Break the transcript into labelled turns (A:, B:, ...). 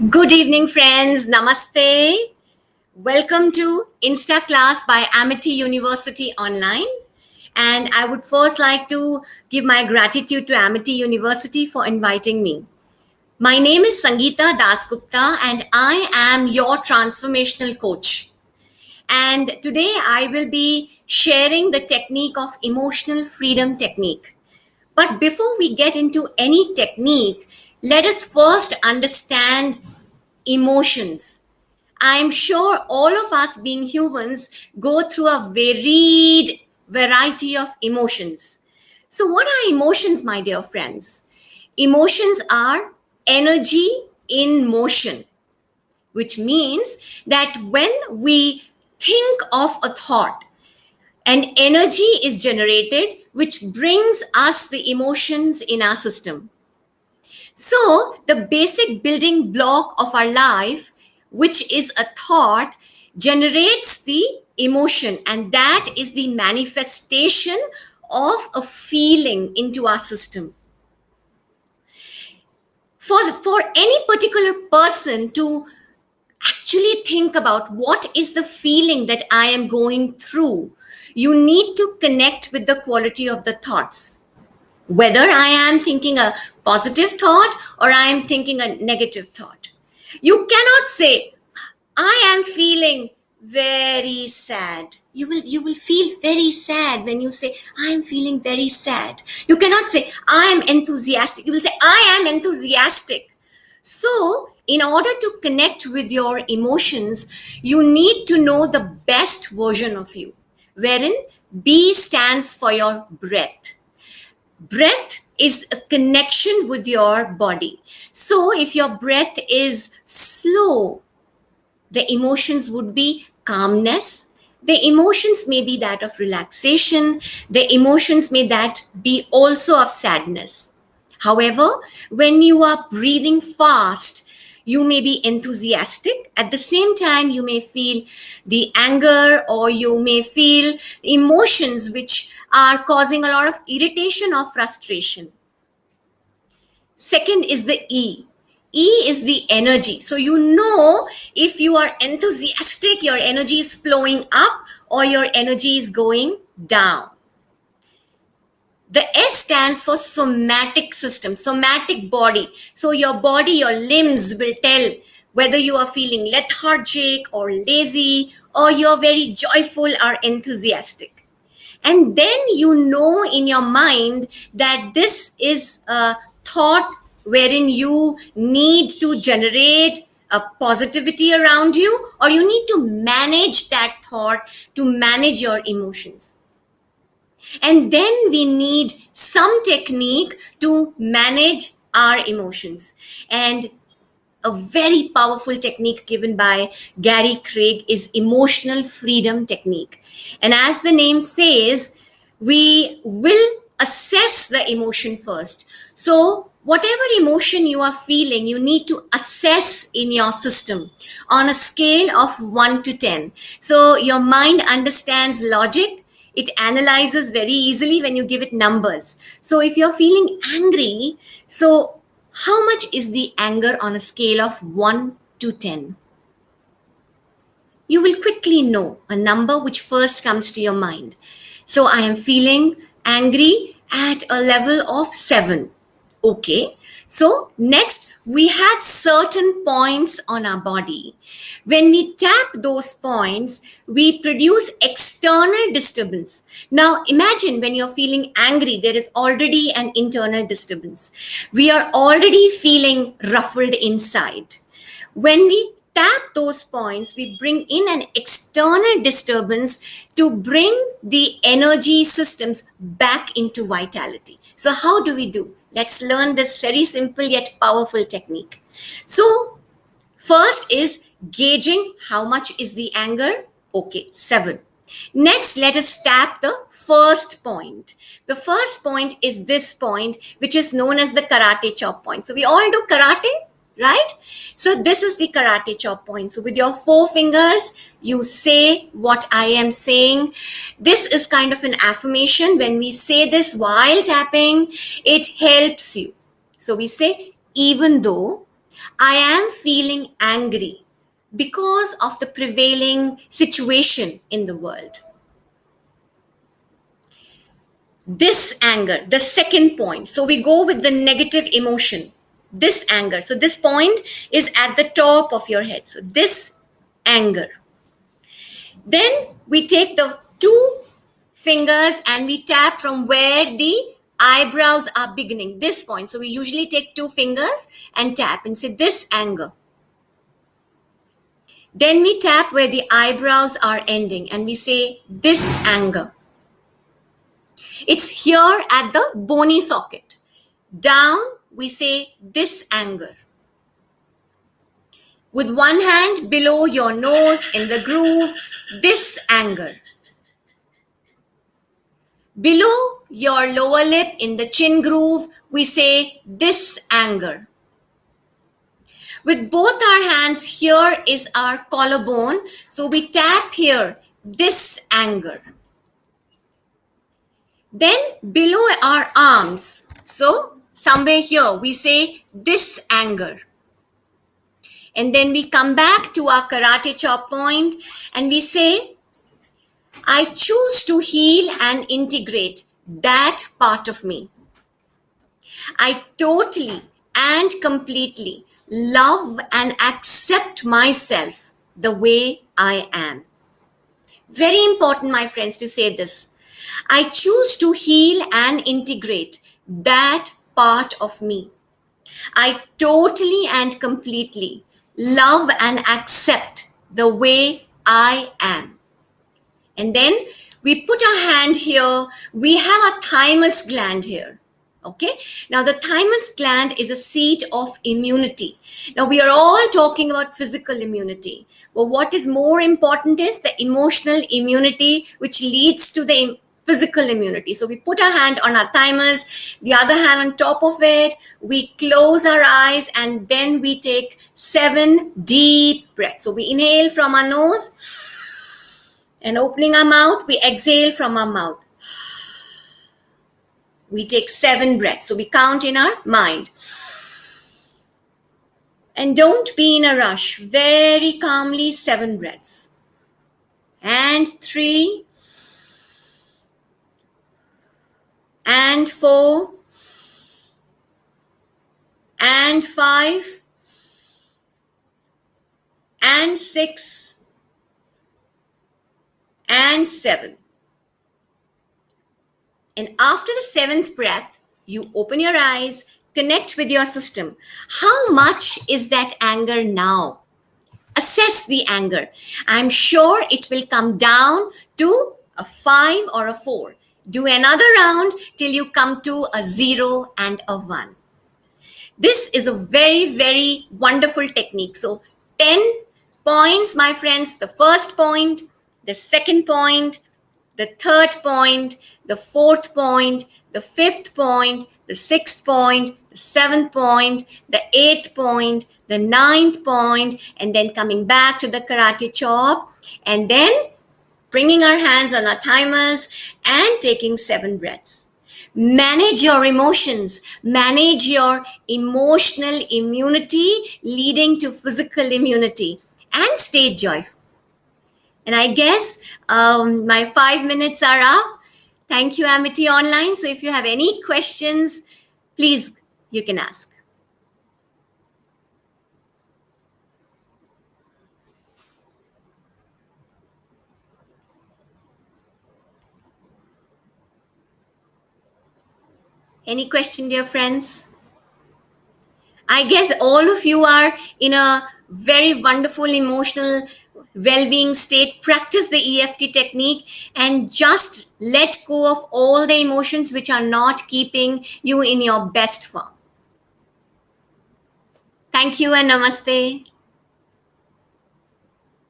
A: Good evening, friends. Namaste. Welcome to InstaClass by Amity University Online. And I would first like to give my gratitude to Amity University for inviting me. My name is Sangeeta Dasgupta, and I am your transformational coach. And today I will be sharing the technique of emotional freedom technique. But before we get into any technique, let us first understand emotions. I'm sure all of us being humans go through a varied variety of emotions. So, what are emotions, my dear friends? Emotions are energy in motion, which means that when we think of a thought, an energy is generated which brings us the emotions in our system. So, the basic building block of our life, which is a thought, generates the emotion, and that is the manifestation of a feeling into our system. For any particular person to actually think about what is the feeling that I am going through, you need to connect with the quality of the thoughts, whether I am thinking a positive thought or I am thinking a negative thought. You cannot say, I am feeling very sad. You will feel very sad when you say, I am feeling very sad. You cannot say, I am enthusiastic. You will say, I am enthusiastic. So, in order to connect with your emotions, you need to know the best version of you, wherein B stands for your breath. Breath is a connection with your body. So if your breath is slow, the emotions would be calmness. The emotions may be that of relaxation. The emotions may that be also of sadness. However, when you are breathing fast, you may be enthusiastic. At the same time, you may feel the anger, or you may feel emotions which are causing a lot of irritation or frustration. Second is the E. E is the energy. So you know if you are enthusiastic, your energy is flowing up or your energy is going down. The S stands for somatic system, somatic body. So your body, your limbs will tell whether you are feeling lethargic or lazy, or you're very joyful or enthusiastic. And then you know in your mind that this is a thought wherein you need to generate a positivity around you, or you need to manage that thought to manage your emotions. And then we need some technique to manage our emotions. And a very powerful technique given by Gary Craig is emotional freedom technique. And as the name says, we will assess the emotion first. So, whatever emotion you are feeling, you need to assess in your system on a scale of 1 to 10. So, your mind understands logic. It analyzes very easily when you give it numbers. So, if you're feeling angry, so how much is the anger on a scale of 1 to 10? You will quickly know a number which first comes to your mind. So I am feeling angry at a level of 7. Okay. So next, we have certain points on our body. When we tap those points, we produce external disturbance. Now imagine when you're feeling angry, there is already an internal disturbance. We are already feeling ruffled inside. When we tap those points, we bring in an external disturbance to bring the energy systems back into vitality. So, how do we do? Let's learn this very simple yet powerful technique. So, first is gauging how much is the anger. Okay, 7. Next, let us tap the first point. The first point is this point, which is known as the karate chop point. So we all do karate, right? So this is the karate chop point. So with your 4 fingers, you say what I am saying. This is kind of an affirmation. When we say this while tapping, it helps you. So we say, even though I am feeling angry because of the prevailing situation in the world. This anger, the second point. So we go with the negative emotion. This anger. So this point is at the top of your head. So this anger. Then we take the two fingers and we tap from where the eyebrows are beginning. This point. So we usually take two fingers and tap and say this anger. Then we tap where the eyebrows are ending and we say this anger. It's here at the bony socket. Down, we say this anger. With one hand below your nose in the groove, this anger. Below your lower lip in the chin groove, we say this anger. With both our hands, here is our collarbone. So we tap here, this anger. Then below our arms, so somewhere here, we say this anger. And then we come back to our karate chop point and we say, I choose to heal and integrate that part of me. I totally and completely love and accept myself the way I am. Very important, my friends, to say this. I choose to heal and integrate that part of me. I totally and completely love and accept the way I am. And then we put our hand here. We have a thymus gland here. Okay. Now the thymus gland is a seat of immunity. Now we are all talking about physical immunity. But what is more important is the emotional immunity, which leads to the physical immunity. So we put our hand on our thymus, the other hand on top of it. We close our eyes and then we take 7 deep breaths. So we inhale from our nose and opening our mouth, we exhale from our mouth. We take 7 breaths. So we count in our mind. And don't be in a rush. Very calmly, 7 breaths. And 3. And 4. And 5. And 6. And 7. And after the 7th breath, you open your eyes, connect with your system. How much is that anger now? Assess the anger. I'm sure it will come down to a 5 or a 4. Do another round till you come to a 0 and a 1. This is a very, very wonderful technique. So 10 points, my friends. The first point, the second point, the third point, the fourth point, the fifth point, the sixth point, the seventh point, the eighth point, the ninth point, and then coming back to the karate chop, and then bringing our hands on our thymus and taking 7 breaths. Manage your emotions, manage your emotional immunity leading to physical immunity, and stay joyful. And I guess my 5 minutes are up. Thank you, Amity Online. So if you have any questions, please, you can ask. Any question, dear friends? I guess all of you are in a very wonderful emotional well-being state. Practice the EFT technique and just let go of all the emotions which are not keeping you in your best form. Thank you and namaste.